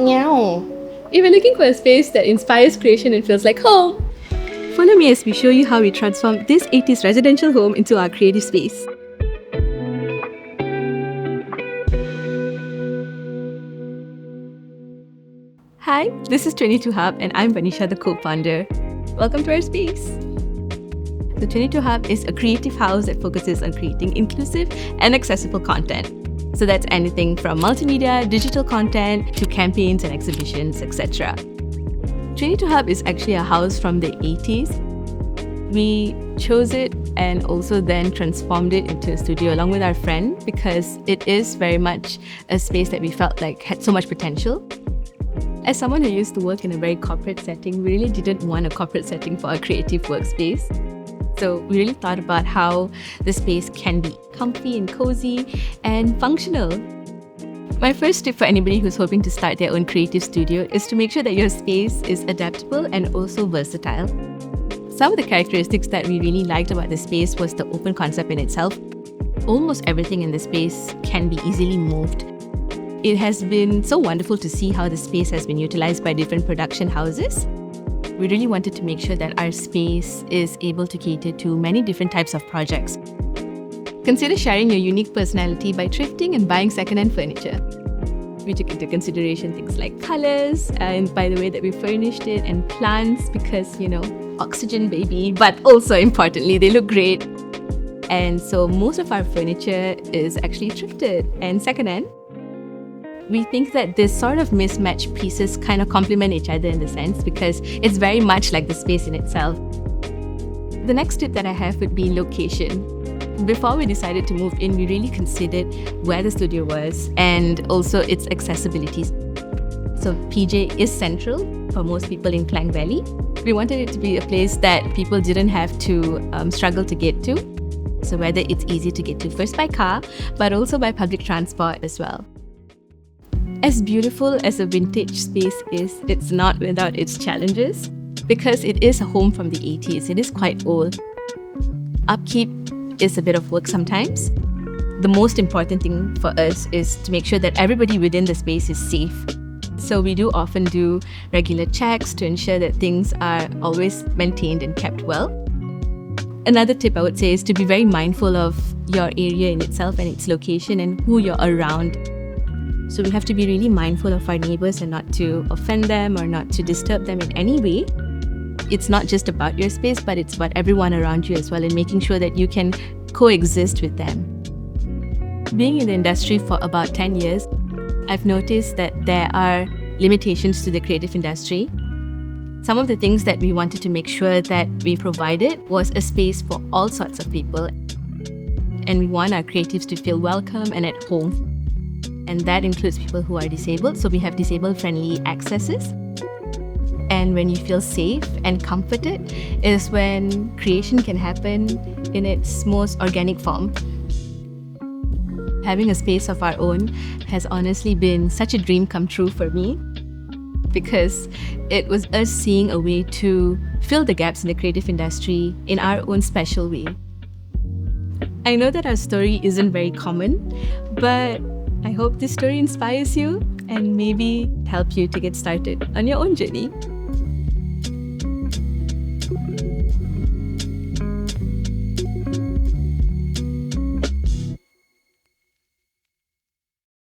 Meow. If you're looking for a space that inspires creation and feels like home, follow me as we show you how we transform this 80s residential home into our creative space. Hi, this is 22 Hub and I'm Vanisha, the co-founder. Welcome to our space. The 22 Hub is a creative house that focuses on creating inclusive and accessible content. So that's anything from multimedia, digital content, to campaigns and exhibitions, etc. 22 Hub is actually a house from the 80s. We chose it and also then transformed it into a studio along with our friend because it is very much a space that we felt like had so much potential. As someone who used to work in a very corporate setting, we really didn't want a corporate setting for a creative workspace. So we really thought about how the space can be comfy and cozy and functional. My first tip for anybody who's hoping to start their own creative studio is to make sure that your space is adaptable and also versatile. Some of the characteristics that we really liked about the space was the open concept in itself. Almost everything in the space can be easily moved. It has been so wonderful to see how the space has been utilized by different production houses. We really wanted to make sure that our space is able to cater to many different types of projects. Consider sharing your unique personality by thrifting and buying second-hand furniture. We took into consideration things like colors, and by the way that we furnished it, and plants because, oxygen baby, but also importantly, they look great. And so most of our furniture is actually thrifted and second-hand. We think that this sort of mismatched pieces kind of complement each other in the sense because it's very much like the space in itself. The next tip that I have would be location. Before we decided to move in, we really considered where the studio was and also its accessibility. So PJ is central for most people in Klang Valley. We wanted it to be a place that people didn't have to struggle to get to. So whether it's easy to get to first by car, but also by public transport as well. As beautiful as a vintage space is, it's not without its challenges because it is a home from the 80s. It is quite old. Upkeep is a bit of work sometimes. The most important thing for us is to make sure that everybody within the space is safe. So we do often do regular checks to ensure that things are always maintained and kept well. Another tip I would say is to be very mindful of your area in itself and its location and who you're around. So we have to be really mindful of our neighbors and not to offend them or not to disturb them in any way. It's not just about your space, but it's about everyone around you as well and making sure that you can coexist with them. Being in the industry for about 10 years, I've noticed that there are limitations to the creative industry. Some of the things that we wanted to make sure that we provided was a space for all sorts of people. And we want our creatives to feel welcome and at home. And that includes people who are disabled, so we have disabled-friendly accesses. And when you feel safe and comforted is when creation can happen in its most organic form. Having a space of our own has honestly been such a dream come true for me because it was us seeing a way to fill the gaps in the creative industry in our own special way. I know that our story isn't very common, but I hope this story inspires you and maybe help you to get started on your own journey.